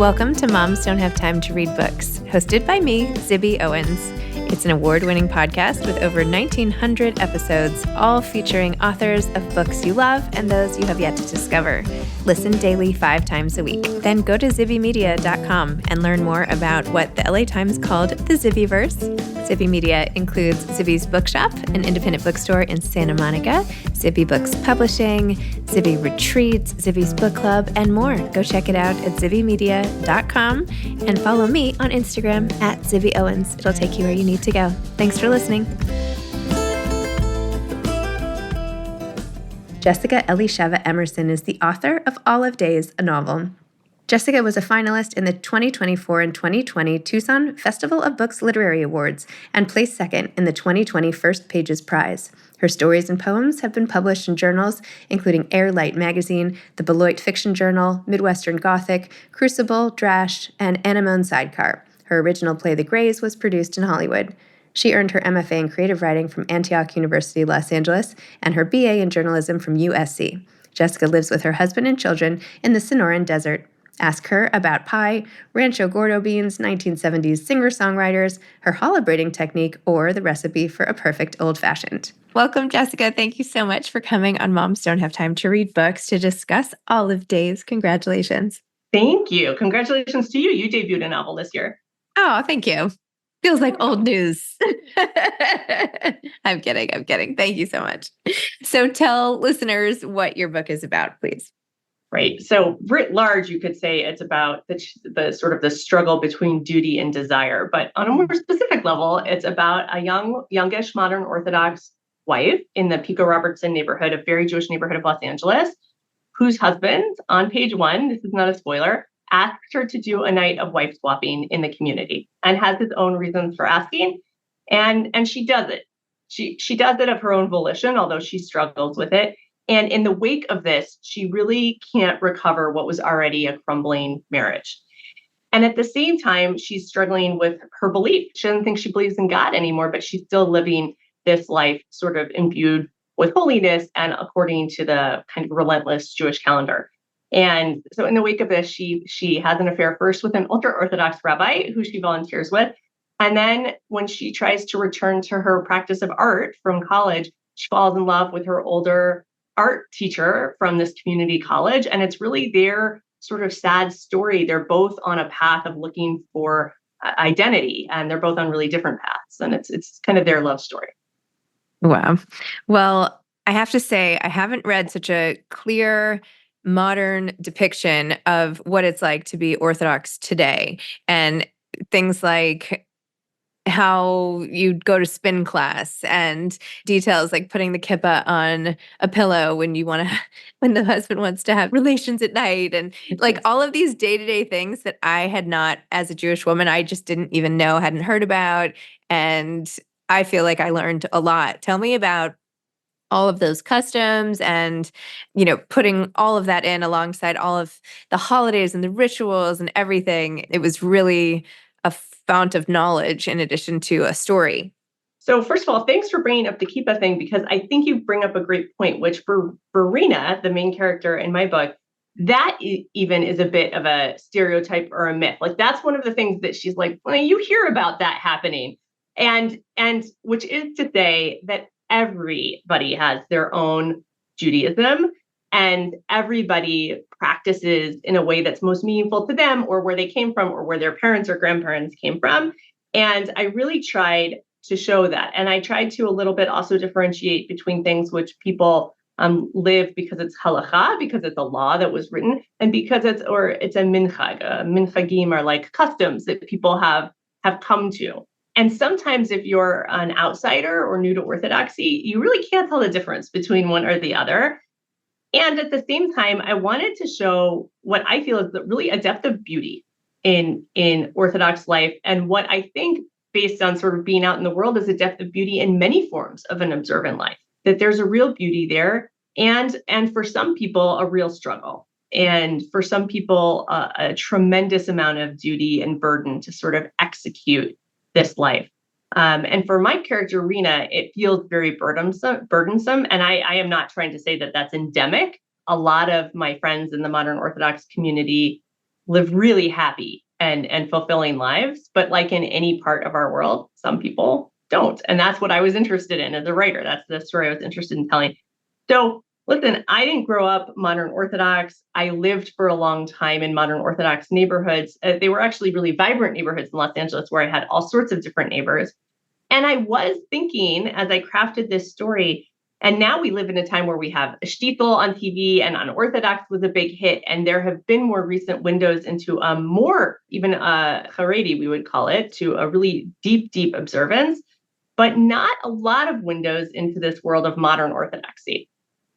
Welcome to Moms Don't Have Time to Read Books, hosted by me, Zibby Owens. It's an award-winning podcast with over 1,900 episodes, all featuring authors of books you love and those you have yet to discover. Listen daily 5 times a week. Then go to zibbymedia.com and learn more about what the LA Times called the Zibbyverse. Zibby Media includes Zibby's Bookshop, an independent bookstore in Santa Monica, Zibby Books Publishing, Zibby Retreats, Zibby's Book Club, and more. Go check it out at zibbymedia.com and follow me on Instagram at Zibby Owens. It'll take you where you need to go. Thanks for listening. Jessica Elisheva Emerson is the author of Olive Days, a novel. Jessica was a finalist in the 2024 and 2020 Tucson Festival of Books Literary Awards and placed second in the 2020 First Pages Prize. Her stories and poems have been published in journals including Airlight Magazine, the Beloit Fiction Journal, Midwestern Gothic, Crucible, Drash, and Anemone Sidecar. Her original play, The Greys, was produced in Hollywood. She earned her MFA in creative writing from Antioch University, Los Angeles, and her BA in journalism from USC. Jessica lives with her husband and children in the Sonoran Desert. Ask her about pie, Rancho Gordo beans, 1970s singer-songwriters, her challah braiding technique, or the recipe for a perfect old-fashioned. Welcome, Jessica. Thank you so much for coming on Moms Don't Have Time to Read Books to discuss Olive Days. Congratulations. Thank you. Congratulations to you. You debuted a novel this year. Oh, thank you. Feels like old news. I'm kidding. Thank you so much. So tell listeners what your book is about, please. Right. So writ large, you could say it's about the sort of the struggle between duty and desire. But on a more specific level, it's about a youngish modern Orthodox wife in the Pico Robertson neighborhood, a very Jewish neighborhood of Los Angeles, whose husband, on page 1, this is not a spoiler, asked her to do a night of wife swapping in the community and has his own reasons for asking. And she does it. She does it of her own volition, although she struggles with it. And in the wake of this, she really can't recover what was already a crumbling marriage. And at the same time, she's struggling with her belief. She doesn't think she believes in God anymore, but she's still living this life sort of imbued with holiness and according to the kind of relentless Jewish calendar. And so in the wake of this, she has an affair first with an ultra-Orthodox rabbi who she volunteers with. And then when she tries to return to her practice of art from college, she falls in love with her older art teacher from this community college. And it's really their sort of sad story. They're both on a path of looking for identity, and they're both on really different paths. And it's kind of their love story. Wow. Well, I have to say, I haven't read such a clear modern depiction of what it's like to be Orthodox today. And things like how you'd go to spin class and details like putting the kippah on a pillow when the husband wants to have relations at night, and like all of these day-to-day things that I had not, as a Jewish woman, I just didn't even know, hadn't heard about. And I feel like I learned a lot. Tell me about all of those customs and, putting all of that in alongside all of the holidays and the rituals and everything. It was really a fount of knowledge in addition to a story. So first of all, thanks for bringing up the kippah thing, because I think you bring up a great point, which for Rena, the main character in my book, that even is a bit of a stereotype or a myth. Like that's one of the things that she's like, well, you hear about that happening. And which is to say that everybody has their own Judaism, and everybody practices in a way that's most meaningful to them, or where they came from, or where their parents or grandparents came from. And I really tried to show that. And I tried to a little bit also differentiate between things which people live because it's halacha, because it's a law that was written, and because it's a minchag. Minchagim are like customs that people have come to. And sometimes if you're an outsider or new to Orthodoxy, you really can't tell the difference between one or the other. And at the same time, I wanted to show what I feel is really a depth of beauty in Orthodox life, and what I think, based on sort of being out in the world, is a depth of beauty in many forms of an observant life, that there's a real beauty there. And for some people, a real struggle. And for some people, a tremendous amount of duty and burden to sort of execute this life. And for my character, Rena, it feels very burdensome. And I am not trying to say that that's endemic. A lot of my friends in the modern Orthodox community live really happy and fulfilling lives. But like in any part of our world, some people don't. And that's what I was interested in as a writer. That's the story I was interested in telling. So listen, I didn't grow up modern Orthodox. I lived for a long time in modern Orthodox neighborhoods. They were actually really vibrant neighborhoods in Los Angeles where I had all sorts of different neighbors. And I was thinking as I crafted this story, and now we live in a time where we have Shtetl on TV and Unorthodox was a big hit. And there have been more recent windows into more, even Haredi, we would call it, to a really deep, deep observance, but not a lot of windows into this world of modern Orthodoxy,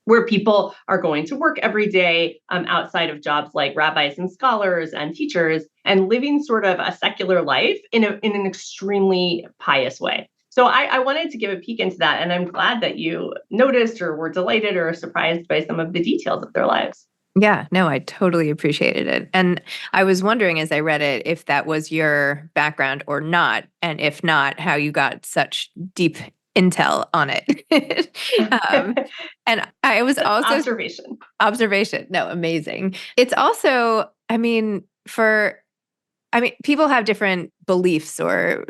where people are going to work every day outside of jobs like rabbis and scholars and teachers and living sort of a secular life in an extremely pious way. So I wanted to give a peek into that. And I'm glad that you noticed or were delighted or surprised by some of the details of their lives. Yeah, no, I totally appreciated it. And I was wondering as I read it if that was your background or not. And if not, how you got such deep intel on it. um, and I was also observation. No, amazing. It's also, people have different beliefs or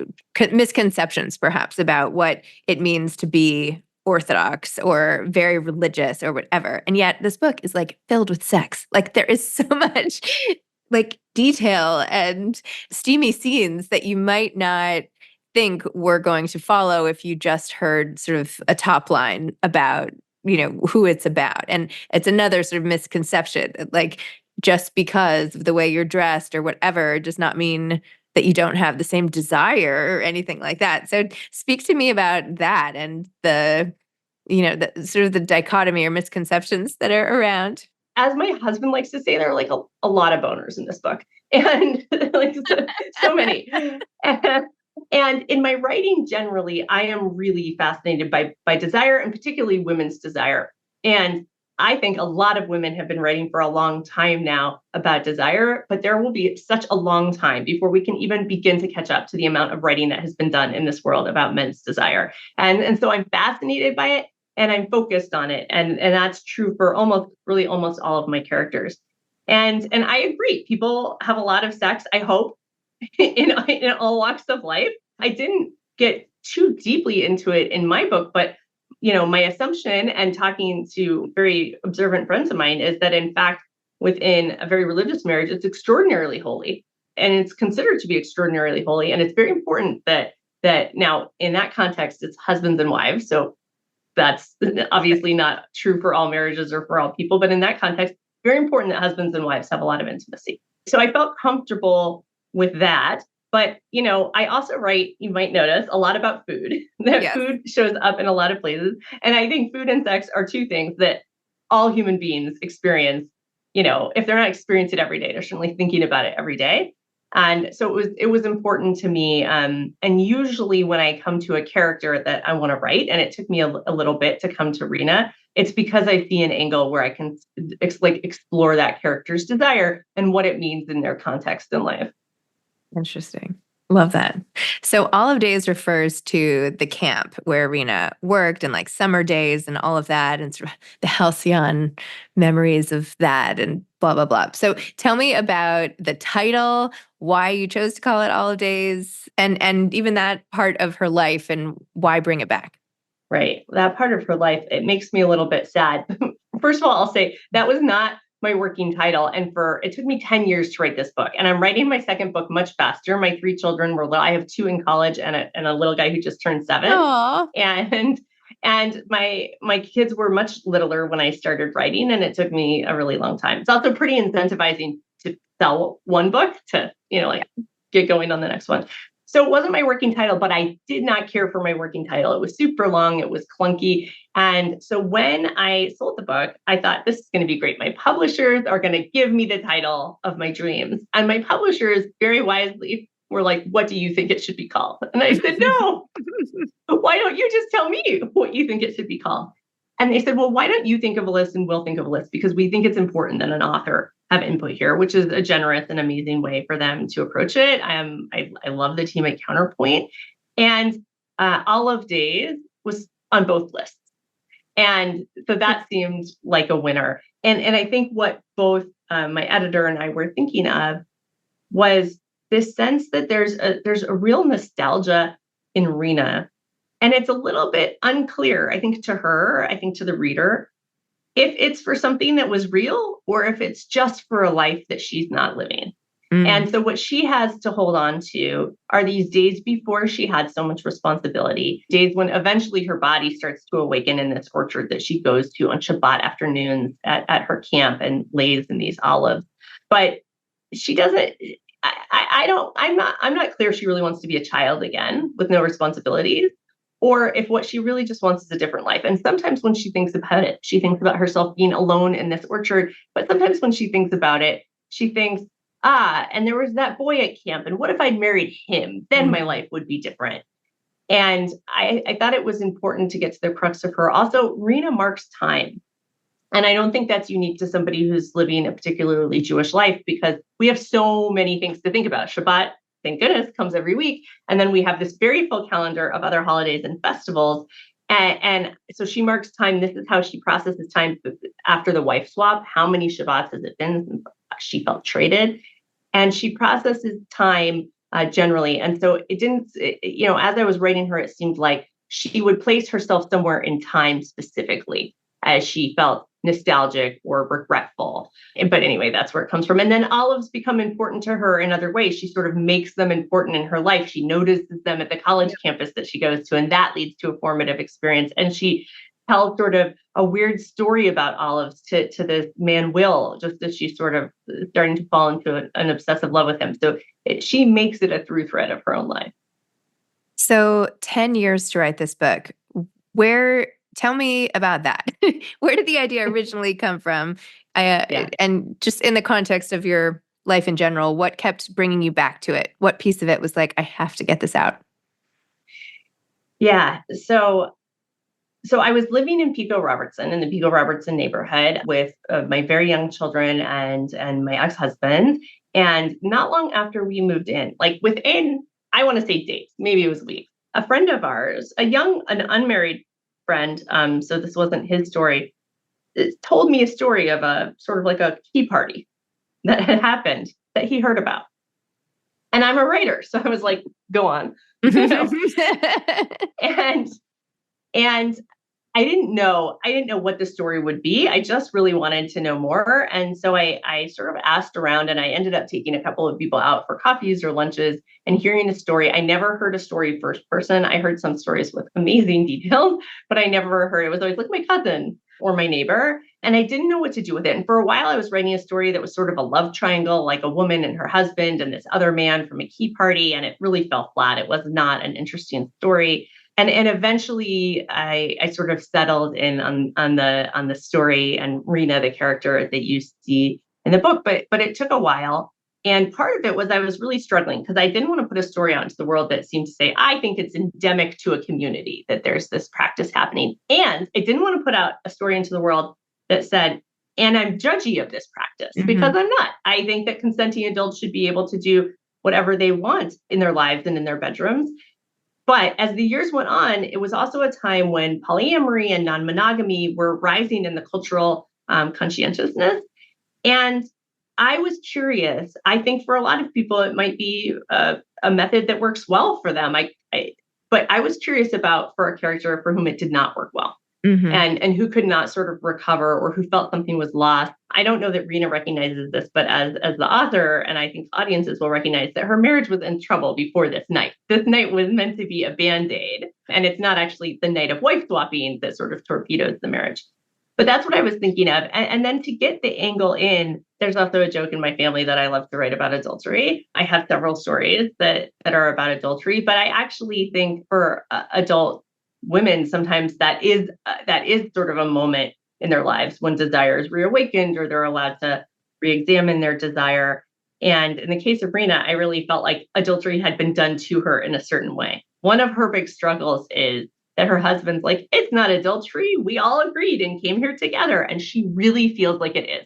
misconceptions, perhaps, about what it means to be Orthodox or very religious or whatever. And yet this book is like filled with sex. Like there is so much like detail and steamy scenes that you might not think were going to follow if you just heard sort of a top line about, who it's about. And it's another sort of misconception, like just because of the way you're dressed or whatever does not mean that you don't have the same desire or anything like that. So speak to me about that and the sort of the dichotomy or misconceptions that are around. As my husband likes to say, there are like a lot of boners in this book, and like so many. And in my writing generally, I am really fascinated by desire, and particularly women's desire. And I think a lot of women have been writing for a long time now about desire, but there will be such a long time before we can even begin to catch up to the amount of writing that has been done in this world about men's desire. And so I'm fascinated by it and I'm focused on it. And that's true for almost all of my characters. And I agree, people have a lot of sex, I hope, in all walks of life. I didn't get too deeply into it in my book, but my assumption and talking to very observant friends of mine is that in fact, within a very religious marriage, it's extraordinarily holy and it's considered to be extraordinarily holy. And it's very important that now in that context, it's husbands and wives. So that's obviously not true for all marriages or for all people, but in that context, very important that husbands and wives have a lot of intimacy. So I felt comfortable with that. But, I also write, you might notice, a lot about food. That food shows up in a lot of places. And I think food and sex are two things that all human beings experience. If they're not experiencing it every day, they're certainly thinking about it every day. And so it was important to me. And usually when I come to a character that I want to write, and it took me a little bit to come to Rena, it's because I see an angle where I can explore that character's desire and what it means in their context in life. Interesting. Love that. So Olive Days refers to the camp where Rena worked and like summer days and all of that and sort of the halcyon memories of that and blah, blah, blah. So tell me about the title, why you chose to call it Olive Days and even that part of her life and why bring it back. Right. That part of her life, it makes me a little bit sad. First of all, I'll say that was not my working title. And it took me 10 years to write this book. And I'm writing my second book much faster. My 3 children were little. I have 2 in college and a little guy who just turned 7. Aww. And my kids were much littler when I started writing, and it took me a really long time. It's also pretty incentivizing to sell one book to, get going on the next one. So it wasn't my working title, but I did not care for my working title. It was super long. It was clunky. And so when I sold the book, I thought this is going to be great. My publishers are going to give me the title of my dreams. And my publishers very wisely were like, what do you think it should be called? And I said, no, why don't you just tell me what you think it should be called? And they said, well, why don't you think of a list and we'll think of a list because we think it's important that an author have input here, which is a generous and amazing way for them to approach it. I love the team at Counterpoint. And Olive Days was on both lists. And so that seemed like a winner. And I think what both my editor and I were thinking of was this sense that there's a real nostalgia in Rena. And it's a little bit unclear, I think, to her, I think to the reader, if it's for something that was real or if it's just for a life that she's not living. And so what she has to hold on to are these days before she had so much responsibility, days when eventually her body starts to awaken in this orchard that she goes to on Shabbat afternoons at her camp and lays in these olives. But she doesn't, I'm not clear if she really wants to be a child again with no responsibilities, or if what she really just wants is a different life. And sometimes when she thinks about it, she thinks about herself being alone in this orchard. But sometimes when she thinks about it, she thinks, and there was that boy at camp. And what if I'd married him? Then my life would be different. And I thought it was important to get to the crux of her. Also, Rena marks time. And I don't think that's unique to somebody who's living a particularly Jewish life, because we have so many things to think about. Shabbat, thank goodness, comes every week. And then we have this very full calendar of other holidays and festivals. And so she marks time. This is how she processes time after the wife swap. How many Shabbats has it been since she felt traded? And she processes time generally. And so it didn't, as I was writing her, it seemed like she would place herself somewhere in time specifically as she felt nostalgic or regretful. But anyway, that's where it comes from. And then olives become important to her in other ways. She sort of makes them important in her life. She notices them at the college campus that she goes to, and that leads to a formative experience. And she tells sort of a weird story about olives to this man, Will, just as she's sort of starting to fall into an obsessive love with him. So she makes it a through thread of her own life. So 10 years to write this book. Tell me about that. Where did the idea originally come from? And just in the context of your life in general, what kept bringing you back to it? What piece of it was like, I have to get this out? Yeah. So I was living in Pico Robertson, in the Pico Robertson neighborhood with my very young children and my ex-husband. And not long after we moved in, like within, I want to say days, maybe it was weeks, a friend of ours, an unmarried friend, so this wasn't his story, told me a story of a sort of like a tea party that had happened that he heard about. And I'm a writer, so I was like, go on. And I didn't know what the story would be. I just really wanted to know more. And so I sort of asked around, and I ended up taking a couple of people out for coffees or lunches and hearing a story. I never heard a story first person. I heard some stories with amazing details, but I never heard, it was always like my cousin or my neighbor. And I didn't know what to do with it. And for a while, I was writing a story that was sort of a love triangle, like a woman and her husband and this other man from a tea party. And it really fell flat. It was not an interesting story. And eventually I sort of settled in on the story and Rena, the character that you see in the book, but it took a while. And part of it was I was really struggling because I didn't want to put a story out into the world that seemed to say, I think it's endemic to a community that there's this practice happening. And I didn't want to put out a story into the world that said, and I'm judgy of this practice, because I'm not. I think that consenting adults should be able to do whatever they want in their lives and in their bedrooms. But as the years went on, it was also a time when polyamory and non-monogamy were rising in the cultural conscientiousness. And I was curious. I think for a lot of people, it might be a method that works well for them. But I was curious about for a character for whom it did not work well. And who could not sort of recover or who felt something was lost. I don't know that Rena recognizes this, but as the author, and I think audiences will recognize that her marriage was in trouble before this night. This night was meant to be a Band-Aid, and it's not actually the night of wife swapping that sort of torpedoes the marriage. But that's what I was thinking of. And then to get the angle in, there's also a joke in my family that I love to write about adultery. I have several stories that are about adultery, but I actually think for adult women, sometimes that is sort of a moment in their lives when desire is reawakened or they're allowed to re-examine their desire. And in the case of Rena, I really felt like adultery had been done to her in a certain way. One of her big struggles is that her husband's like, it's not adultery. We all agreed and came here together. And she really feels like it is.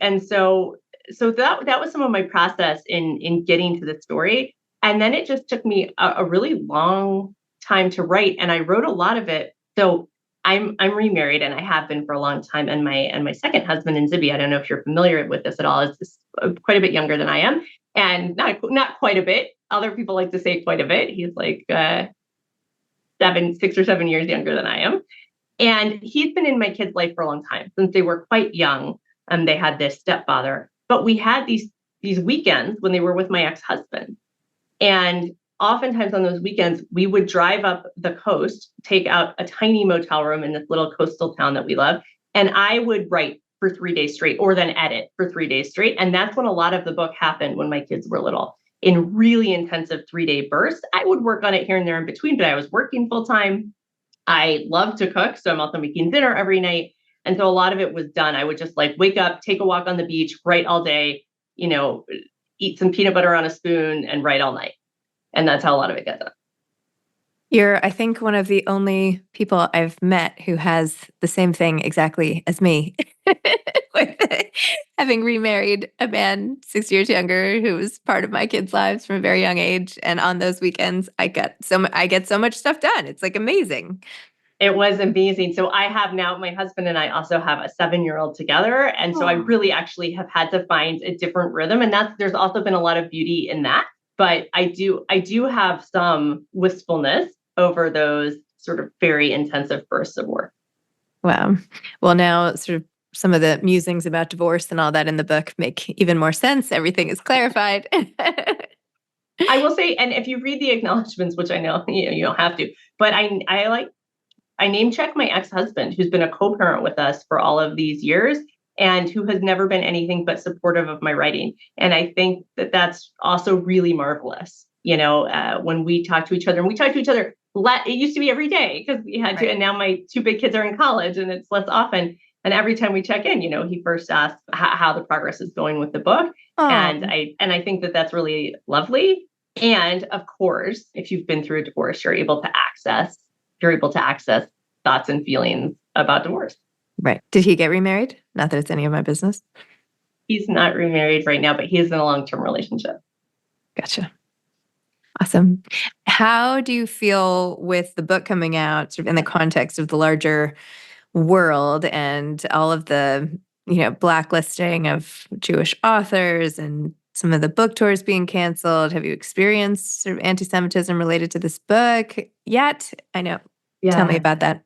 And so that was some of my process in getting to the story. And then it just took me a really long time to write, and I wrote a lot of it. So I'm remarried, and I have been for a long time. And my second husband, in Zibby, I don't know if you're familiar with this at all, is quite a bit younger than I am. and not quite a bit. Other people like to say quite a bit. He's like 6 or 7 years younger than I am. And he's been in my kids' life for a long time, since they were quite young. They had this stepfather, but we had these weekends when they were with my ex-husband. And oftentimes on those weekends, we would drive up the coast, take out a tiny motel room in this little coastal town that we love. And I would write for 3 days straight, or then edit for 3 days straight. And that's when a lot of the book happened, when my kids were little, in really intensive 3-day bursts. I would work on it here and there in between, but I was working full time. I love to cook, so I'm also making dinner every night. And so a lot of it was done. I would just like wake up, take a walk on the beach, write all day, eat some peanut butter on a spoon and write all night. And that's how a lot of it gets done. You're, I think, one of the only people I've met who has the same thing exactly as me. With having remarried a man 6 years younger who was part of my kids' lives from a very young age. And on those weekends, I get so much stuff done. It's like amazing. It was amazing. So I have now, my husband and I also have a 7-year-old together. And so I really actually have had to find a different rhythm. And there's also been a lot of beauty in that. But I do have some wistfulness over those sort of very intensive bursts of work. Wow. Well, now sort of some of the musings about divorce and all that in the book make even more sense. Everything is clarified. I will say, and if you read the acknowledgments, which I know you don't have to, but I name check my ex-husband, who's been a co-parent with us for all of these years and who has never been anything but supportive of my writing. And I think that that's also really marvelous. When we talk to each other, it used to be every day because we had to, and now my 2 big kids are in college and it's less often. And every time we check in, he first asks how the progress is going with the book. And I think that that's really lovely. And of course, if you've been through a divorce, you're able to access thoughts and feelings about divorce. Right. Did he get remarried? Not that it's any of my business. He's not remarried right now, but he is in a long-term relationship. Gotcha. Awesome. How do you feel with the book coming out sort of in the context of the larger world and all of the, blacklisting of Jewish authors and some of the book tours being canceled? Have you experienced sort of anti-Semitism related to this book yet? I know. Yeah. Tell me about that.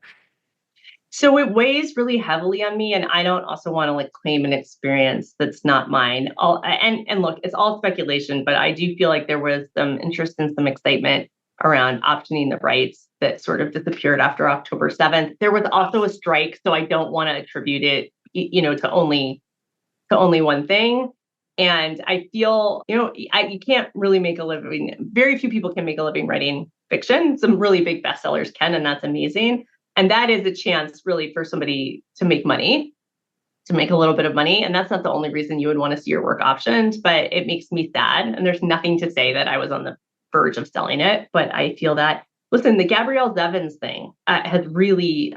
So it weighs really heavily on me, and I don't also want to claim an experience that's not mine. And look, it's all speculation, but I do feel like there was some interest and some excitement around optioning the rights that sort of disappeared after October 7th. There was also a strike, so I don't want to attribute it, to only one thing. And I feel, you can't really make a living. Very few people can make a living writing fiction. Some really big bestsellers can, and that's amazing. And that is a chance really for somebody to make money, to make a little bit of money. And that's not the only reason you would want to see your work optioned, but it makes me sad. And there's nothing to say that I was on the verge of selling it. But I feel that, listen, the Gabrielle Zevins thing has really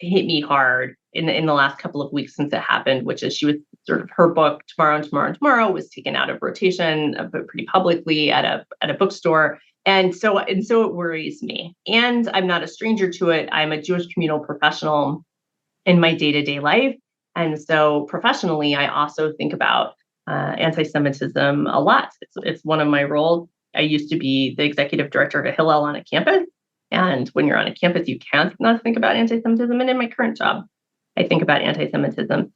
hit me hard in the last couple of weeks since it happened, which is she was sort of, her book, Tomorrow and Tomorrow and Tomorrow, was taken out of rotation pretty publicly at a bookstore. And so it worries me. And I'm not a stranger to it. I'm a Jewish communal professional in my day-to-day life. And so professionally, I also think about anti-Semitism a lot. It's one of my roles. I used to be the executive director of a Hillel on a campus. And when you're on a campus, you can't not think about anti-Semitism. And in my current job, I think about anti-Semitism.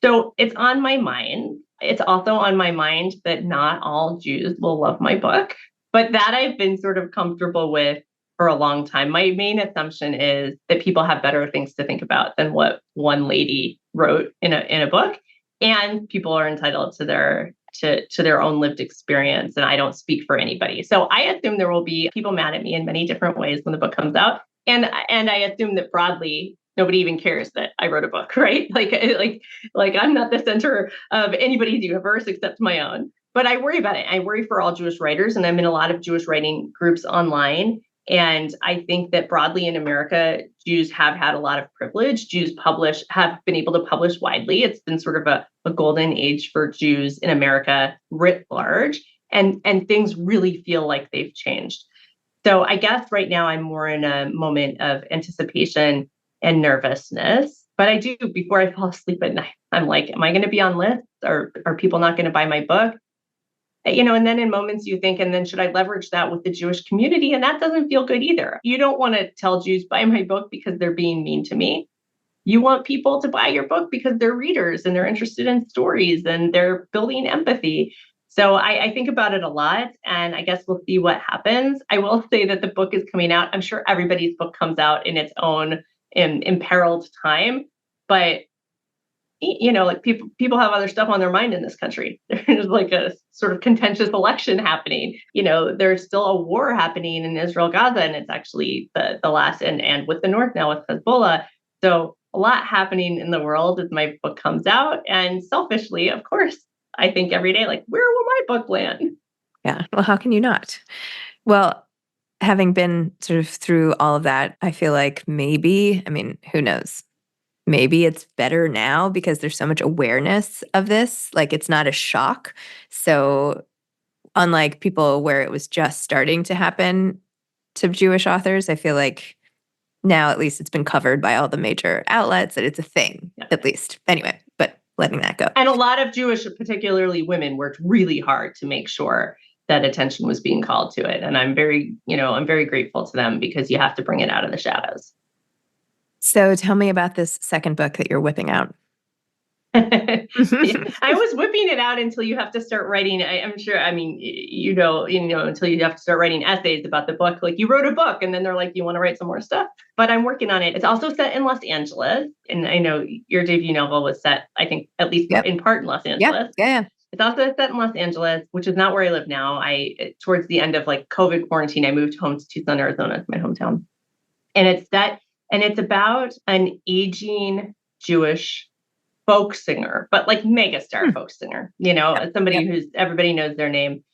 So it's on my mind. It's also on my mind that not all Jews will love my book. But that I've been sort of comfortable with for a long time. My main assumption is that people have better things to think about than what one lady wrote in a book, and people are entitled to their own lived experience. And I don't speak for anybody, so I assume there will be people mad at me in many different ways when the book comes out, and I assume that broadly nobody even cares that I wrote a book, right? Like I'm not the center of anybody's universe except my own. But I worry about it. I worry for all Jewish writers, and I'm in a lot of Jewish writing groups online. And I think that broadly in America, Jews have had a lot of privilege. Jews have been able to publish widely. It's been sort of a golden age for Jews in America writ large. And things really feel like they've changed. So I guess right now I'm more in a moment of anticipation and nervousness. But I do, before I fall asleep at night, I'm like, am I going to be on lists? Or are people not going to buy my book? And then in moments you think, and then should I leverage that with the Jewish community? And that doesn't feel good either. You don't want to tell Jews, buy my book because they're being mean to me. You want people to buy your book because they're readers and they're interested in stories and they're building empathy. So I think about it a lot, and I guess we'll see what happens. I will say that the book is coming out. I'm sure everybody's book comes out in its own imperiled time, but like people have other stuff on their mind in this country. There's like a sort of contentious election happening. There's still a war happening in Israel, Gaza, and it's actually the last, and with the North now with Hezbollah. So a lot happening in the world as my book comes out. And selfishly, of course, I think every day, like, where will my book land? Yeah. Well, how can you not? Well, having been sort of through all of that, I feel like maybe, I mean, who knows? Maybe it's better now because there's so much awareness of this. Like, it's not a shock. So unlike people where it was just starting to happen to Jewish authors, I feel like now at least it's been covered by all the major outlets that it's a thing, at least. Anyway, but letting that go. And a lot of Jewish, particularly women, worked really hard to make sure that attention was being called to it. And I'm very grateful to them, because you have to bring it out of the shadows. So tell me about this second book that you're whipping out. I was whipping it out until you have to start writing. I'm sure. I mean, until you have to start writing essays about the book. Like, you wrote a book, and then they're like, "You want to write some more stuff?" But I'm working on it. It's also set in Los Angeles, and I know your debut novel was set, I think, at least in part in Los Angeles. Yeah. It's also set in Los Angeles, which is not where I live now. Towards the end of like COVID quarantine, I moved home to Tucson, Arizona, it's my hometown, and it's about an aging Jewish folk singer, but like megastar folk singer, somebody who's everybody knows their name,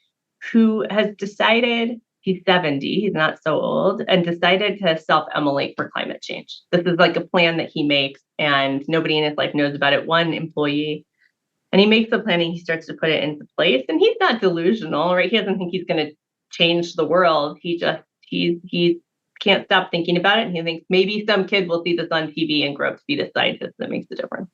who has decided, he's 70, he's not so old, and decided to self-immolate for climate change. This is like a plan that he makes, and nobody in his life knows about it, one employee. And he makes the plan and he starts to put it into place. And he's not delusional, right? He doesn't think he's going to change the world. He can't stop thinking about it. And he thinks maybe some kid will see this on TV and grow up to be the scientist that makes a difference.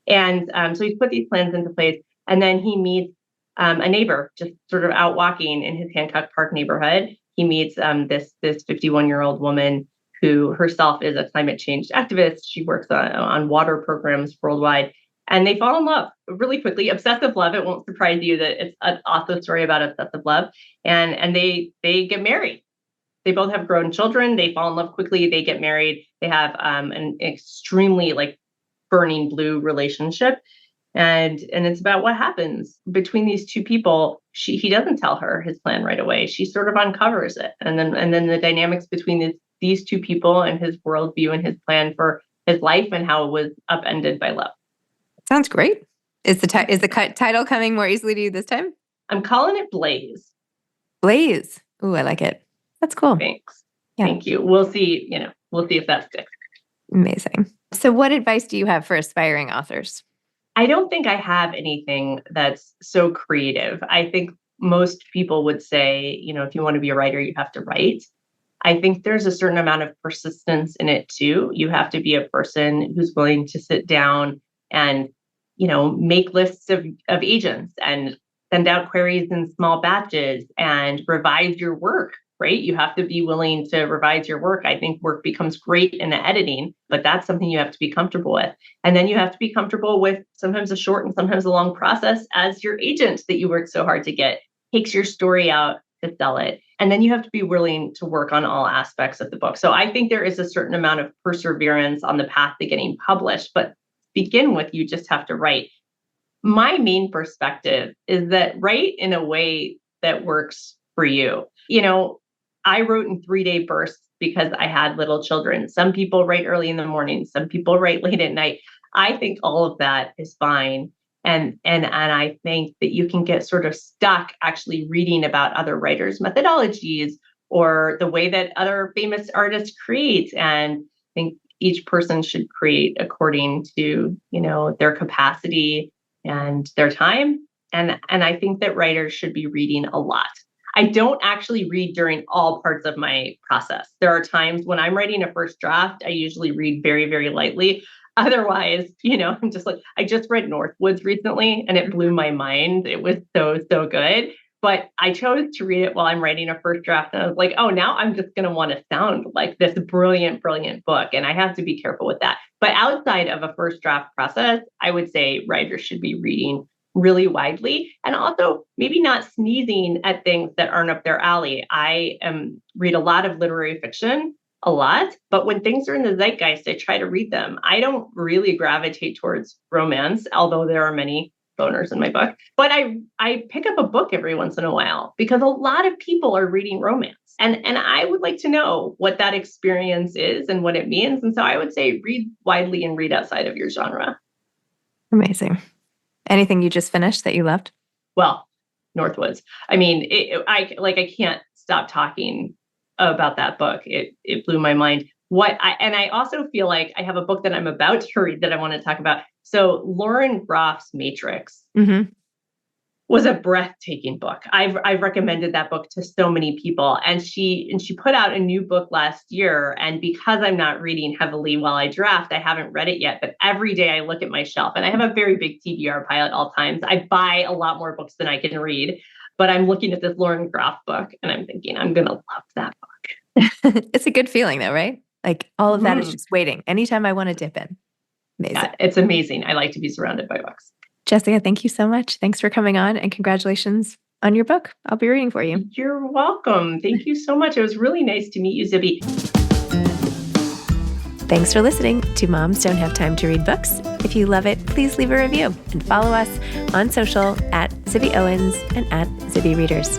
And so he's put these plans into place. And then he meets a neighbor just sort of out walking in his Hancock Park neighborhood. He meets this 51-year-old woman who herself is a climate change activist. She works on water programs worldwide. And they fall in love really quickly. Obsessive love. It won't surprise you that it's also a story about obsessive love. And they get married. They both have grown children. They fall in love quickly. They get married. They have an extremely like burning blue relationship. And it's about what happens between these two people. He doesn't tell her his plan right away. She sort of uncovers it. And then the dynamics between these two people and his worldview and his plan for his life and how it was upended by love. Sounds great. Is the title coming more easily to you this time? I'm calling it Blaze. Blaze. Ooh, I like it. That's cool. Thanks. Yeah. Thank you. We'll see. We'll see if that sticks. Amazing. So what advice do you have for aspiring authors? I don't think I have anything that's so creative. I think most people would say, if you want to be a writer, you have to write. I think there's a certain amount of persistence in it too. You have to be a person who's willing to sit down and, make lists of agents and send out queries in small batches and revise your work, right? You have to be willing to revise your work. I think work becomes great in the editing, but that's something you have to be comfortable with. And then you have to be comfortable with sometimes a short and sometimes a long process as your agent that you worked so hard to get takes your story out to sell it. And then you have to be willing to work on all aspects of the book. So I think there is a certain amount of perseverance on the path to getting published, but to begin with, you just have to write. My main perspective is that write in a way that works for you. I wrote in 3-day bursts because I had little children. Some people write early in the morning, some people write late at night. I think all of that is fine. And I think that you can get sort of stuck actually reading about other writers' methodologies or the way that other famous artists create. And I think each person should create according to, their capacity and their time. And I think that writers should be reading a lot. I don't actually read during all parts of my process. There are times when I'm writing a first draft, I usually read very, very lightly. Otherwise, I'm just like, I just read Northwoods recently and it blew my mind. It was so, so good. But I chose to read it while I'm writing a first draft. And I was like, oh, now I'm just going to want to sound like this brilliant, brilliant book. And I have to be careful with that. But outside of a first draft process, I would say writers should be reading really widely, and also maybe not sneezing at things that aren't up their alley. I read a lot of literary fiction, a lot, but when things are in the zeitgeist, I try to read them. I don't really gravitate towards romance, although there are many boners in my book. But I pick up a book every once in a while because a lot of people are reading romance. And I would like to know what that experience is and what it means. And so I would say read widely and read outside of your genre. Amazing. Anything you just finished that you loved? Well, Northwoods. I mean, I can't stop talking about that book. It blew my mind. I also feel like I have a book that I'm about to read that I want to talk about. So Lauren Groff's Matrix was a breathtaking book. I've recommended that book to so many people, and she put out a new book last year. And because I'm not reading heavily while I draft, I haven't read it yet. But every day I look at my shelf, and I have a very big TBR pile at all times. I buy a lot more books than I can read, but I'm looking at this Lauren Groff book, and I'm thinking I'm gonna love that book. It's a good feeling, though, right? Like all of that is just waiting. Anytime I want to dip in. Amazing. Yeah, it's amazing. I like to be surrounded by books. Jessica, thank you so much. Thanks for coming on, and congratulations on your book. I'll be reading for you. You're welcome. Thank you so much. It was really nice to meet you, Zibby. Thanks for listening to Moms Don't Have Time to Read Books. If you love it, please leave a review and follow us on social at Zibby Owens and at Zibby Readers.